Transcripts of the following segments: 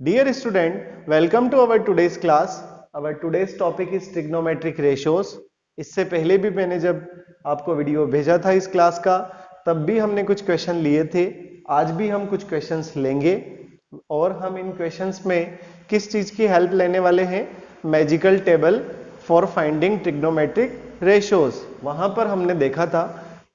Dear student, welcome to our today's class. Our today's topic is trigonometric ratios. इससे पहले भी मैंने जब आपको वीडियो भेजा था इस क्लास का, तब भी हमने कुछ क्वेश्चन लिए थे. आज भी हम कुछ क्वेश्चंस लेंगे और हम इन क्वेश्चंस में किस चीज की हेल्प लेने वाले हैं? Magical table for finding trigonometric ratios. वहां पर हमने देखा था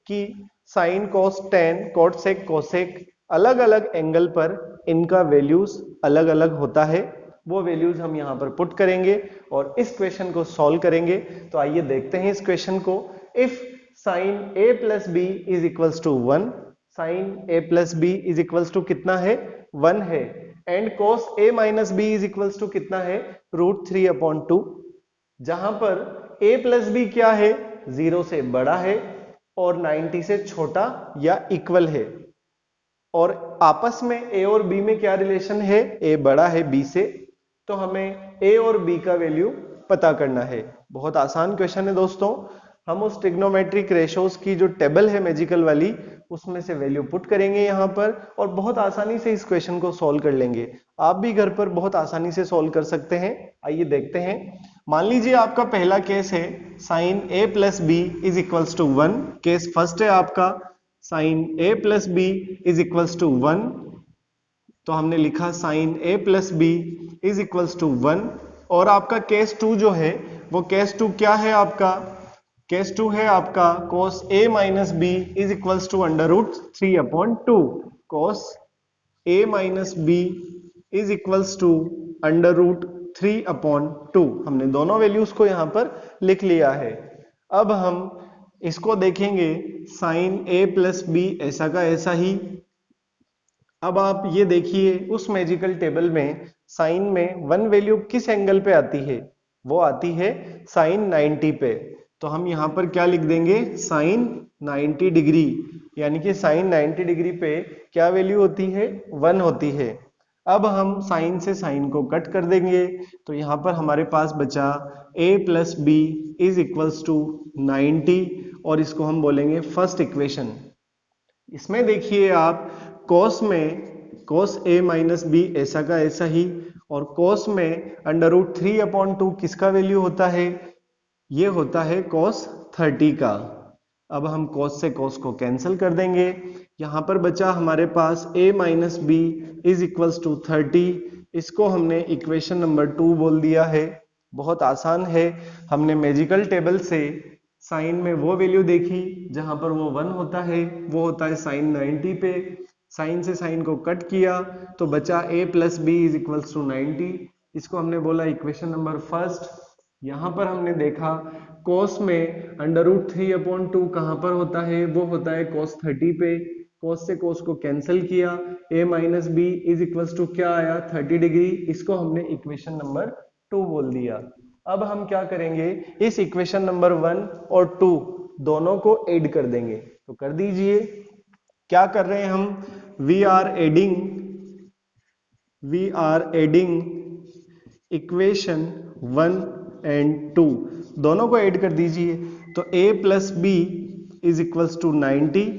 कि sine cos tan cot sec cosec अलग अलग एंगल पर इनका वैल्यूज अलग अलग होता है. वो वैल्यूज हम यहां पर पुट करेंगे और इस क्वेश्चन को सॉल्व करेंगे. तो आइए देखते हैं इस क्वेश्चन को. If sine A plus B is equals to 1, sine A plus B is equals to कितना है? 1 है. And cos A minus B is equals to कितना है? √3/2. जहां पर a प्लस बी क्या है? 0 से बड़ा है और 90 से छोटा या इक्वल है. और आपस में a और b में क्या रिलेशन है? a बड़ा है b से, तो हमें a और b का वैल्यू पता करना है. बहुत आसान क्वेश्चन है दोस्तों. हम उस ट्रिग्नोमेट्रिक रेशियोज की जो टेबल है मैजिकल वाली, उसमें से वैल्यू पुट करेंगे यहां पर और बहुत आसानी से इस क्वेश्चन को सॉल्व कर लेंगे. आप भी घर पर बहुत आसानी से सॉल्व कर सकते हैं. आइए देखते हैं. मान लीजिए आपका पहला केस है sine a plus B is equals to 1. Case first है आपका sine a plus B is equals to 1. तो हमने लिखा sine a plus B is equals to 1. और आपका केस 2 जो है, वो केस 2 क्या है आपका? केस 2 है आपका cos a minus B is equals to √3/2. cos a minus B is equals to √3/2. हमने दोनों वैल्यूज को यहां पर लिख लिया है. अब हम इसको देखेंगे साइन a प्लस बी ऐसा का ऐसा ही. अब आप ये देखिए उस मैजिकल टेबल में साइन में 1 वैल्यू किस एंगल पे आती है? वो आती है साइन 90 पे. तो हम यहां पर क्या लिख देंगे? Sine 90 degree. यानी कि साइन 90 डिग्री पे क्या वैल्यू होती है? 1 होती है. अब हम साइन से साइन को कट कर देंगे. तो यहां पर हमारे पास बचा a plus B is equals to 90 और इसको हम बोलेंगे फर्स्ट इक्वेशन. इसमें देखिए आप cos में cos a माइनस बी ऐसा का ऐसा ही, और cos में √3/2 किसका वैल्यू होता है? ये होता है cos 30 का. अब हम cos से cos को कैंसिल कर देंगे. यहां पर बचा हमारे पास a minus B is equals to 30. इसको हमने इक्वेशन नंबर 2 बोल दिया है. बहुत आसान है. हमने मैजिकल टेबल से साइन में वो वैल्यू देखी जहां पर वो 1 होता है, वो होता है साइन 90 पे. साइन से साइन को कट किया तो बचा a plus B is equals to 90. इसको हमने बोला इक्वेशन नंबर फर्स्ट. यहां पर हमने देखा cos में √3/2 कहां पर होता है? वो होता है cos 30 पे. cos से cos को कैंसिल किया, a minus B is equals to क्या आया? 30 डिग्री. इसको हमने इक्वेशन नंबर 2 बोल दिया. अब हम क्या करेंगे? इस इक्वेशन नंबर 1 और 2 दोनों को ऐड कर देंगे. तो कर दीजिए. क्या कर रहे हैं हम? We are adding equation 1 and 2 दोनों को ऐड कर दीजिए. तो a plus B is equals to 90.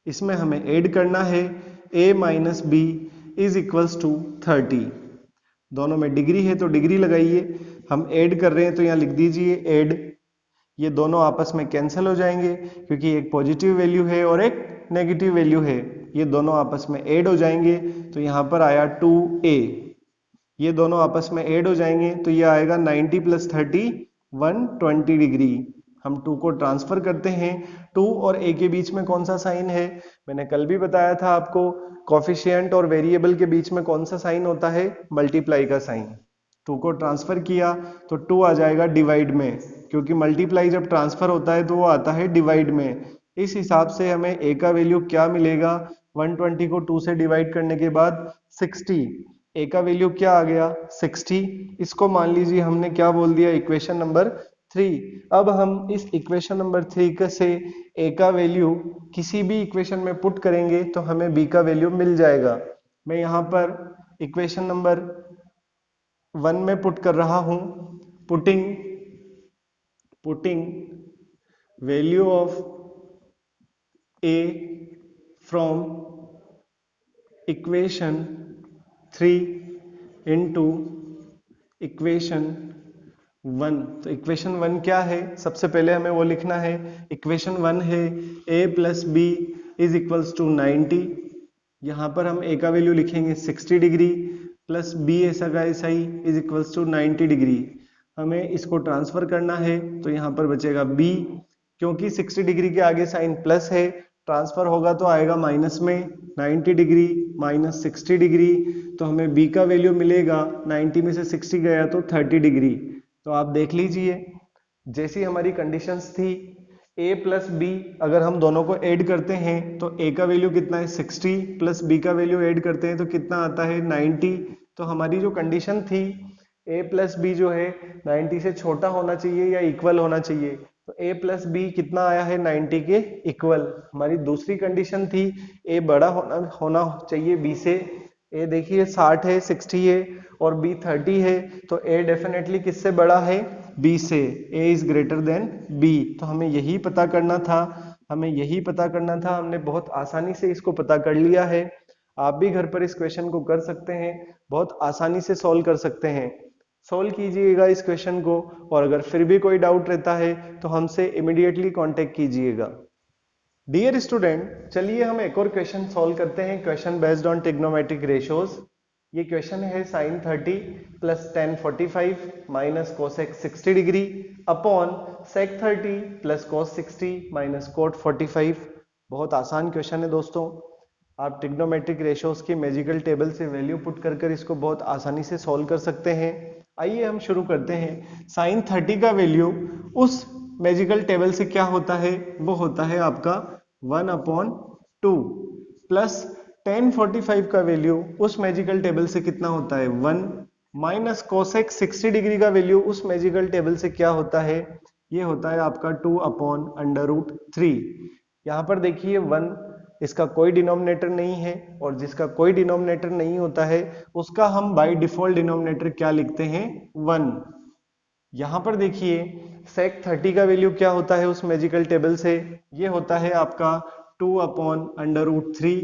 इसमें हमें ऐड करना है a minus B is equals to 30. दोनों में डिग्री है तो डिग्री लगाइए. हम ऐड कर रहे हैं तो यहां लिख दीजिए ऐड. ये दोनों आपस में कैंसिल हो जाएंगे क्योंकि एक पॉजिटिव वैल्यू है और एक नेगेटिव वैल्यू है. ये दोनों आपस में ऐड हो जाएंगे तो यहां पर आया 2a. ये दोनों आपस में ऐड हो जाएंगे तो ये आएगा 90 प्लस 30 120 डिग्री. हम 2 को ट्रांसफर करते हैं. 2 और a के बीच में कौन सा साइन है? मैंने कल भी बताया था आपको, कॉफिशिएंट और वेरिएबल के बीच में कौन सा साइन होता है? मल्टीप्लाई का साइन. 2 को ट्रांसफर किया तो 2 आ जाएगा डिवाइड में, क्योंकि मल्टीप्लाई जब ट्रांसफर होता है तो वो आता है डिवाइड में. इस हिसाब से हमें a का वैल्यू क्या मिलेगा? 120 को 2 से डिवाइड करने के बाद 60. a का वैल्यू क्या आ गया? 60. इसको मान लीजिए हमने क्या बोल दिया? Equation number 3. अब हम इस इक्वेशन नंबर 3 से a का वैल्यू किसी भी इक्वेशन में पुट करेंगे तो हमें b का वैल्यू मिल जाएगा. मैं यहां पर इक्वेशन नंबर 1 में पुट कर रहा हूं. Putting value of a from equation 3 into equation 1। तो इक्वेशन 1 क्या है, सबसे पहले हमें वो लिखना है। इक्वेशन 1 है a plus B is equals to 90। यहाँ पर हम a का वैल्यू लिखेंगे 60 डिग्री प्लस b ऐसा का ऐसा ही इज इक्वल्स टू 90 डिग्री। हमें इसको ट्रांसफर करना है तो यहाँ पर बचेगा b, क्योंकि 60 डिग्री के आगे साइन प्लस है, ट्रांसफर होगा तो आएगा माइनस में। 90 डिग्री माइनस 60 डिग्री, तो हमें b का वैल्यू मिलेगा 90 में से 60 गया तो 30 डिग्री। तो आप देख लीजिए, जैसी हमारी कंडीशंस थी a प्लस बी, अगर हम दोनों को ऐड करते हैं तो a का वैल्यू कितना है 60 प्लस b का वैल्यू ऐड करते हैं तो कितना आता है 90। तो हमारी जो कंडीशन थी a प्लस बी जो है 90 से छोटा होना चाहिए या इक्वल होना चाहिए, तो a प्लस बी कितना आया है 90 के इक्वल। हमारी दूसरी कंडीशन थी a बड़ा होना चाहिए b से। a देखिए 60 है 60 है और b 30 है, तो a डेफिनेटली किससे बड़ा है b से। a is greater than b। तो हमें यही पता करना था, हमने बहुत आसानी से इसको पता कर लिया है। आप भी घर पर इस क्वेश्चन को कर सकते हैं, बहुत आसानी से सॉल्व कर सकते हैं। सॉल्व कीजिएगा इस क्वेश्चन को, और अगर फिर भी कोई डाउट रहता है तो हमसे इमीडिएटली कांटेक्ट कीजिएगा। डियर स्टूडेंट, चलिए हम एक और क्वेश्चन सॉल्व करते हैं, question based on trigonometric ratios. ये क्वेश्चन है sin 30 plus tan 45 minus cosec 60 degree upon sec 30 plus cos 60 minus cot 45। बहुत आसान क्वेश्चन है दोस्तों। आप ट्रिग्नोमेट्रिक रेशियोज की मैजिकल टेबल से वैल्यू पुट कर इसको बहुत आसानी से सॉल्व कर सकते हैं। आइए हम शुरू करते हैं। sin 30 का वैल्यू उस मैजिकल टेबल से क्या होता है, वो होता है आपका 1/2 प्लस tan 45 का वैल्यू उस मैजिकल टेबल से कितना होता है 1 माइनस cosec 60 डिग्री का वैल्यू उस मैजिकल टेबल से क्या होता है, ये होता है आपका 2/√3। यहाँ पर देखिए 1, इसका कोई डिनोमिनेटर नहीं है, और जिसका कोई डिनोमिनेटर नहीं होता है उसका हम बाय डिफॉल्ट डिनोमिनेटर क्या लिखते हैं 1। यहां पर देखिए sec 30 का वैल्यू क्या होता है उस मैजिकल टेबल से, ये होता है आपका 2/√3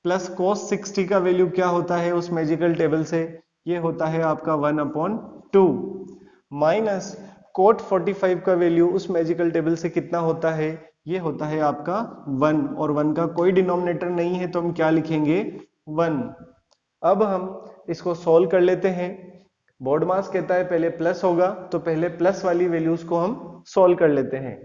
प्लस cos 60 का वैल्यू क्या होता है उस मैजिकल टेबल से, ये होता है आपका 1/2 माइनस cot 45 का वैल्यू उस मैजिकल टेबल से कितना होता है, ये होता है आपका 1, और 1 का कोई डिनोमिनेटर नहीं है तो हम क्या लिखेंगे 1। अब हम इसको सॉल्व कर लेते हैं। बोर्ड मास कहता है पहले प्लस होगा, तो पहले प्लस वाली वैल्यूज को हम सॉल्व कर लेते हैं।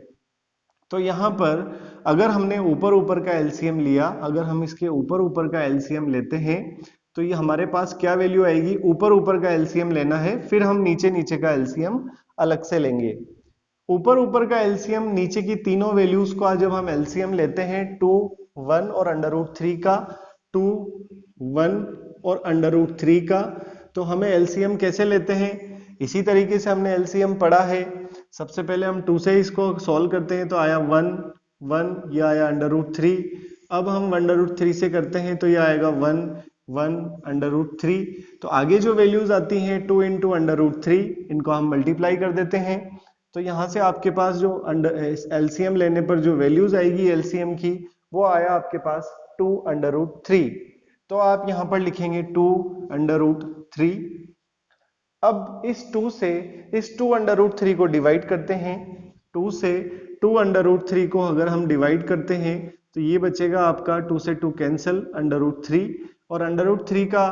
तो यहां पर अगर हमने ऊपर ऊपर का एलसीएम लिया, अगर हम इसके ऊपर ऊपर का एलसीएम लेते हैं तो ये हमारे पास क्या वैल्यू आएगी, ऊपर ऊपर का एलसीएम लेना है, फिर हम नीचे नीचे का एलसीएम अलग से लेंगे। ऊपर ऊपर का एलसीएम नीचे की तीनों वैल्यूज को जब हम एलसीएम लेते हैं 2, 1 और √3 का, 2, 1 और √3 का, तो हमें एलसीएम कैसे लेते हैं, इसी तरीके से हमने एलसीएम पढ़ा है। सबसे पहले हम 2 से इसको सॉल्व करते हैं तो आया 1, 1, ये आया √3। अब हम 1√3 से करते हैं तो ये आएगा 1, 1 √3। तो आगे जो वैल्यूज आती हैं 2 × √3, इनको हम मल्टीप्लाई कर देते हैं। तो यहाँ से आपके पास जो एलसीएम लेने पर जो वैल्यूज आएगी एलसीएम की, वो आया आपके पास 2/√3। तो आप यहाँ पर लिखेंगे 2/√3। अब इस 2 से इस 2/√3 को डिवाइड करते हैं। 2 से 2/√3 को अगर हम डिवाइड करते हैं तो ये बचेगा आपका 2 से 2 कैंसिल √3, और √3 का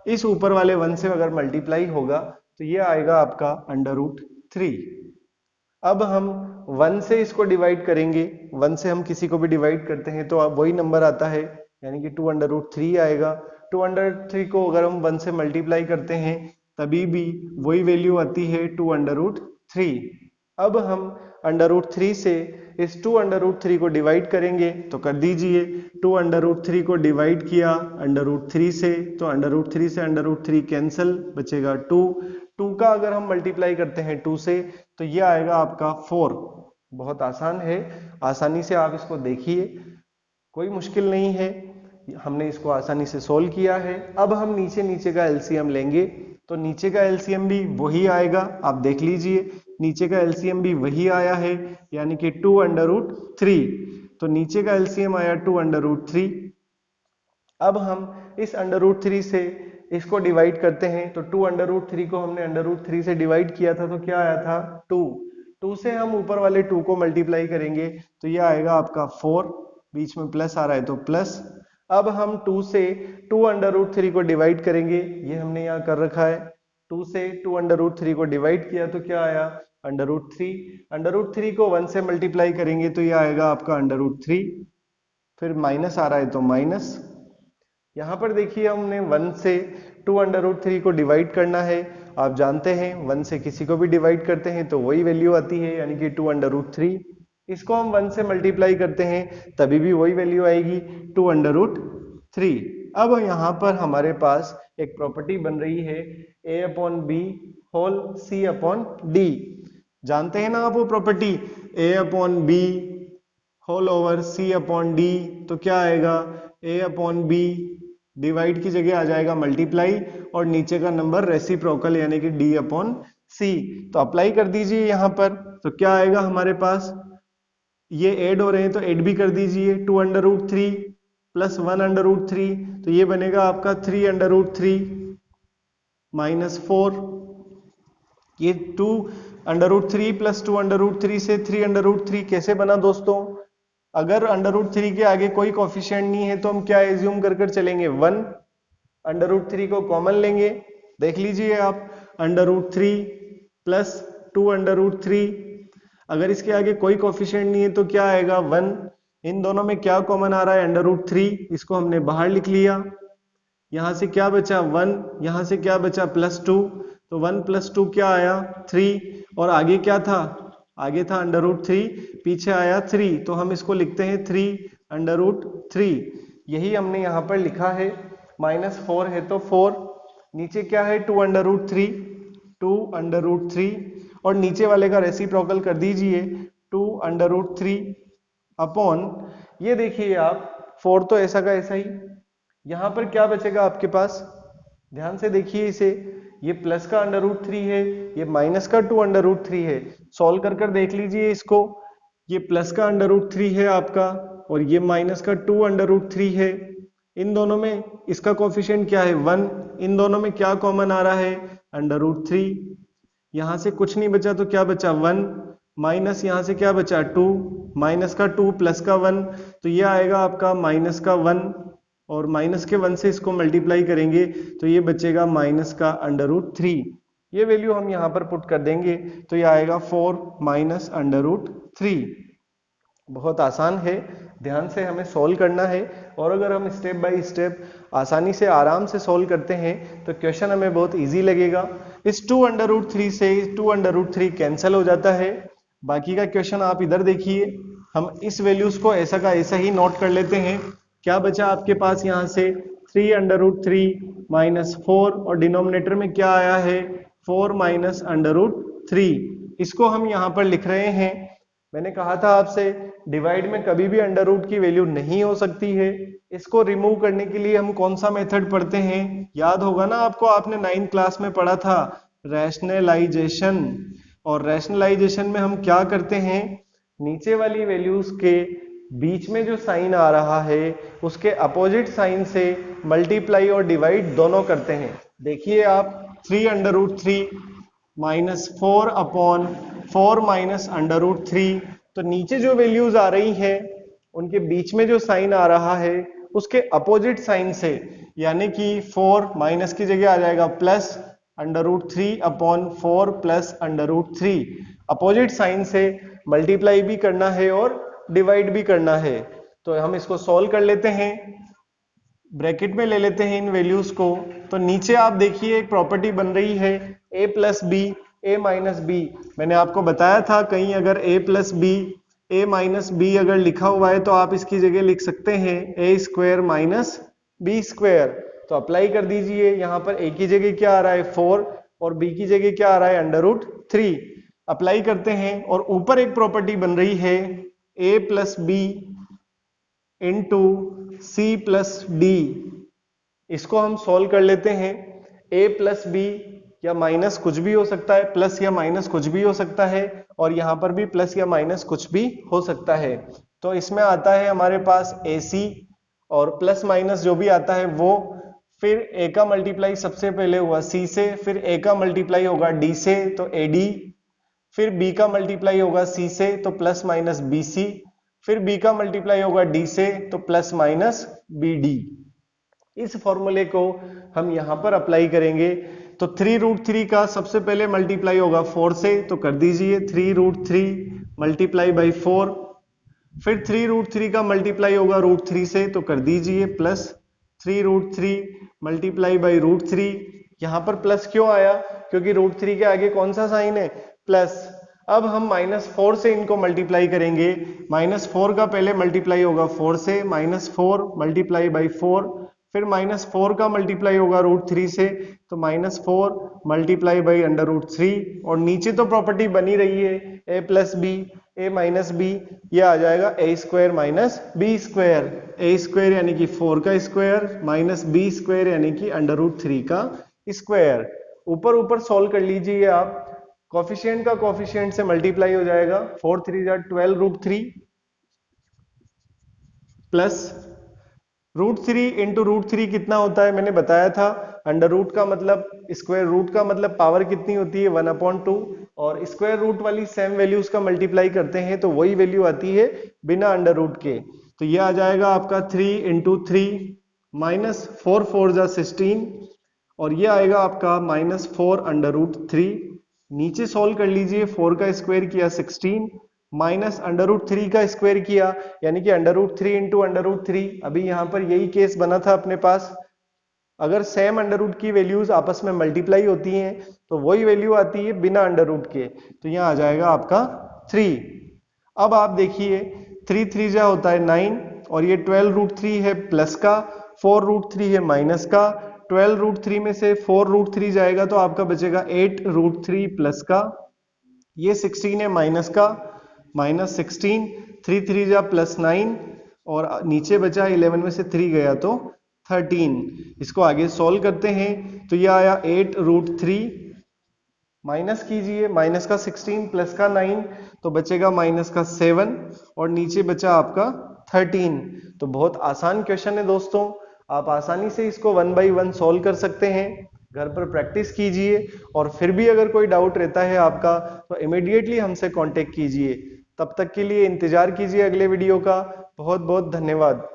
इस ऊपर वाले 1 से अगर मल्टीप्लाई होगा तो ये आएगा आपका √3। अब हम 1 से इसको डिवाइड करेंगे, 1 से हम किसी को भी डिवाइड करते हैं तो अब वही नंबर आता है, यानी कि 2/√3 आएगा। 2/3 को अगर हम 1 से मल्टीप्लाई करते हैं तभी भी वही वैल्यू आती है 2/3। अब हम √3 से इस 2/3 को डिवाइड करेंगे तो कर दीजिए, 2/3 को डिवाइड किया √3 से, तो √3 से √3 कैंसिल, बचेगा 2। 2 का अगर हम मल्टीप्लाई करते हैं 2 से तो ये आएगा आपका 4। बहुत आसान है, आसानी से आप इसको देखिए, कोई मुश्किल नहीं है, हमने इसको आसानी से सोल्व किया है। अब हम नीचे नीचे का एलसीएम लेंगे, तो नीचे का एलसीएम भी वही आएगा, आप देख लीजिए नीचे का एलसीएम भी वही आया है, यानी कि 2/3। तो नीचे का एलसीएम आया 2/3। अब हम इस √3 से इसको डिवाइड करते हैं तो 2√3 को हमने √3 से डिवाइड किया था तो क्या आया था 2 से हम ऊपर वाले 2 को मल्टीप्लाई करेंगे तो ये आएगा आपका 4, बीच में प्लस आ रहा है तो प्लस। अब हम 2 से 2√3 को डिवाइड करेंगे, ये हमने यहाँ कर रखा है। 2 से 2√3 को डिवाइड किया तो क्या आया √3 को 1 से मल्टीप्लाई करेंगे तो ये आएगा आपका √3, फिर माइनस आ रहा है तो माइनस। यहाँ पर देखिए हमने 1 से 2√3 को डिवाइड करना है, आप जानते हैं 1 से किसी को भी डिवाइड करते हैं तो वही वैल्यू आती है, यानी कि 2√3। इसको हम 1 से मल्टीप्लाई करते हैं तभी भी वही वैल्यू आएगी 2√3। अब यहाँ पर हमारे पास एक प्रॉपर्टी बन रही है a/b होल c/d। जानते हैं ना आप वो property a/b whole over c/d, तो क्या आएगा a/b डिवाइड की जगह आ जाएगा मल्टीप्लाई और नीचे का नंबर रेसिप्रोकल यानी कि d/c। तो अप्लाई कर दीजिए यहाँ पर, तो क्या आएगा हमारे पास, ये ऐड हो रहे हैं तो ऐड भी कर दीजिए, 2√3 प्लस 1√3 तो ये बनेगा आपका 3√3 माइनस 4। ये 2√3 प्लस 2√3 से 3√3 कैसे बना दोस्तों? अगर √3 के आगे कोई कोफिशिएंट नहीं है तो हम क्या एज्यूम कर चलेंगे 1, √3 को कॉमन लेंगे, देख लीजिए आप √3 प्लस 2√3, अगर इसके आगे कोई कोफिशिएंट नहीं है तो क्या आएगा 1। इन दोनों में क्या कॉमन आ रहा है √3, इसको हमने बाहर लिख लिया। यहां से क्या बचा 1, यहां से क्या बचा +2, तो 1 + 2 क्या आया 3, और आगे क्या था, आगे था √3, पीछे आया 3, तो हम इसको लिखते हैं 3√3। यही हमने यहाँ पर लिखा है। -4 है तो 4, नीचे क्या है 2√3 और नीचे वाले का रेसिप्रोकल कर दीजिए 2√3 अपॉन, ये देखिए आप 4 तो ऐसा का ऐसा ही, यहाँ पर क्या बचेगा आपके पास, ध्यान से देखिए इसे, ये प्लस का √3 है, ये माइनस का 2√3 है, सॉल्व कर देख लीजिए इसको, ये प्लस का √3 है आपका और ये माइनस का 2√3 है। इन दोनों में इसका कोफिशिएंट क्या है 1, इन दोनों में क्या कॉमन आ रहा है √3, यहां से कुछ नहीं बचा तो क्या बचा 1, माइनस यहां से क्या बचा 2, माइनस का 2 प्लस का 1, तो ये आएगा आपका माइनस का 1 और माइनस के 1 से इसको मल्टीप्लाई करेंगे तो ये बचेगा माइनस का √3। ये वैल्यू हम यहाँ पर पुट कर देंगे तो ये आएगा 4 माइनस √3। बहुत आसान है, ध्यान से हमें सॉल्व करना है, और अगर हम स्टेप बाय स्टेप आसानी से आराम से सॉल्व करते हैं तो क्वेश्चन हमें बहुत इजी लगेगा। इस 2√3 से 2√3 कैंसिल हो जाता है। बाकी का क्वेश्चन आप इधर देखिए, हम इस वैल्यूज को ऐसा का ऐसा ही नोट कर लेते हैं। क्या बचा आपके पास यहाँ से 3√3 माइनस 4 और डिनोमिनेटर में क्या आया है 4 माइनस √3। इसको हम यहाँ पर लिख रहे हैं। मैंने कहा था आपसे डिवाइड में कभी भी अंडर रूट की वैल्यू नहीं हो सकती है। इसको रिमूव करने के लिए हम कौन सा मेथड पढ़ते हैं, याद होगा ना आपको, आपने 9th क्लास में पढ़ा था रैशनलाइजेशन। और रैशनलाइजेशन में हम क्या करते हैं, नीचे वाली वैल्यूज के बीच में जो साइन आ रहा है उसके अपोजिट साइन से मल्टीप्लाई और डिवाइड दोनों करते हैं। देखिए आप 3√3 माइनस 4 अपॉन 4 माइनस √3, तो नीचे जो वैल्यूज आ रही हैं उनके बीच में जो साइन आ रहा है उसके अपोजिट साइन से, यानी कि 4 माइनस की जगह आ जाएगा plus √3 upon 4 plus √3। Opposite sign से मल्टीप्लाई भी करना है और डिवाइड भी करना है। तो हम इसको सॉल्व कर लेते हैं, ब्रैकेट में ले लेते हैं इन वैल्यूज को। तो नीचे आप देखिए एक प्रॉपर्टी बन रही है a plus B a minus B. मैंने आपको बताया था कहीं अगर a plus B a minus B अगर लिखा हुआ है तो आप इसकी जगह लिख सकते हैं a² माइनस b²। तो अप्लाई कर दीजिए, यहाँ पर a की जगह क्या आ रहा है 4 और b की जगह क्या आ रहा है √3। अप्लाई करते हैं और ऊपर एक प्रॉपर्टी बन रही है a plus B into c plus D. इसको हम सॉल्व कर लेते हैं। a प्लस बी या माइनस कुछ भी हो सकता है, प्लस या माइनस कुछ भी हो सकता है, और यहाँ पर भी प्लस या माइनस कुछ भी हो सकता है। तो इसमें आता है हमारे पास ac और प्लस माइनस जो भी आता है वो फिर ए का मल्टीप्लाई सबसे पहले हुआ सी से, फिर ए का मल्टीप्लाई होगा डी से तो एडी, फिर बी का मल्टीप्लाई होगा सी से तो प्लस माइनस बीसी, फिर बी का मल्टीप्लाई होगा डी से तो प्लस माइनस बीडी। इस फॉर्मूले को हम यहां पर अप्लाई करेंगे तो 3√3 का सबसे पहले मल्टीप्लाई होगा 4 से तो कर दीजिए 3√3 मल्टीप्लाई बाई 4, फिर 3√3 का मल्टीप्लाई होगा √3 से तो कर दीजिए प्लस 3√3 मल्टीप्लाई बाई √3। यहां पर प्लस क्यों आया? क्योंकि √3 के आगे कौन सा साइन है? प्लस। अब हम -4 से इनको मल्टीप्लाई करेंगे। -4 का पहले मल्टीप्लाई होगा 4 से, -4 मल्टीप्लाई बाई 4, फिर -4 का मल्टीप्लाई होगा √3 से तो -4 मल्टीप्लाई बाई √3, और नीचे तो प्रॉपर्टी बनी रही है a plus B a minus B, ये आ जाएगा a² माइनस b², a² यानी कि 4 का स्क्वायर माइनस b² यानी कि √3 का स्क्वायर। ऊपर ऊपर सॉल्व कर लीजिए आप, कॉफिशिएंट का कॉफिशिएंट से मल्टीप्लाई हो जाएगा, 4 3 12√3 प्लस √3 इंटू √3 कितना होता है मैंने बताया था, अंडर रूट का मतलब स्क्वायर रूट का मतलब पावर कितनी होती है 1/2, और स्क्वायर रूट वाली सेम वैल्यूज का मल्टीप्लाई करते हैं तो वही वैल्यू आती है बिना अंडर रूट के। तो ये आ जाएगा आपका 3 इंटू 3 माइनस 4 4 जा 16, और ये आएगा आपका -4 √3। नीचे सॉल्व कर लीजिए, 4 का स्क्वायर किया 16 माइनस √3 का स्क्वायर किया यानी कि √3 इंटू √3। अभी यहां पर यही केस बना था अपने पास, अगर सेम अंडर रूट की वैल्यूज आपस में मल्टीप्लाई होती हैं तो वही वैल्यू आती है बिना अंडर रूट के, तो यहां आ जाएगा आपका 3। अब आप देखिए 3 3 जा होता है 9, और ये 12√3 है प्लस का, 4√3 है माइनस का, 12√3 में से 4√3 जाएगा तो आपका बचेगा 8√3 प्लस का, ये 16 है माइनस का, -16, 3 3 जा +9, और नीचे बचा 11 में से 3 गया तो 13। इसको आगे सॉल्व करते हैं तो ये आया 8√3, माइनस कीजिए, माइनस का 16 प्लस का 9 तो बचेगा माइनस का 7, और नीचे बचा आपका 13। तो बहुत आसान क्वेश्चन है दोस्तों, आप आसानी से इसको 1 बाई 1 सॉल्व कर सकते हैं। घर पर प्रैक्टिस कीजिए, और फिर भी अगर कोई डाउट रहता है आपका तो इमीडिएटली हमसे कांटेक्ट कीजिए। तब तक के लिए इंतजार कीजिए अगले वीडियो का। बहुत बहुत धन्यवाद।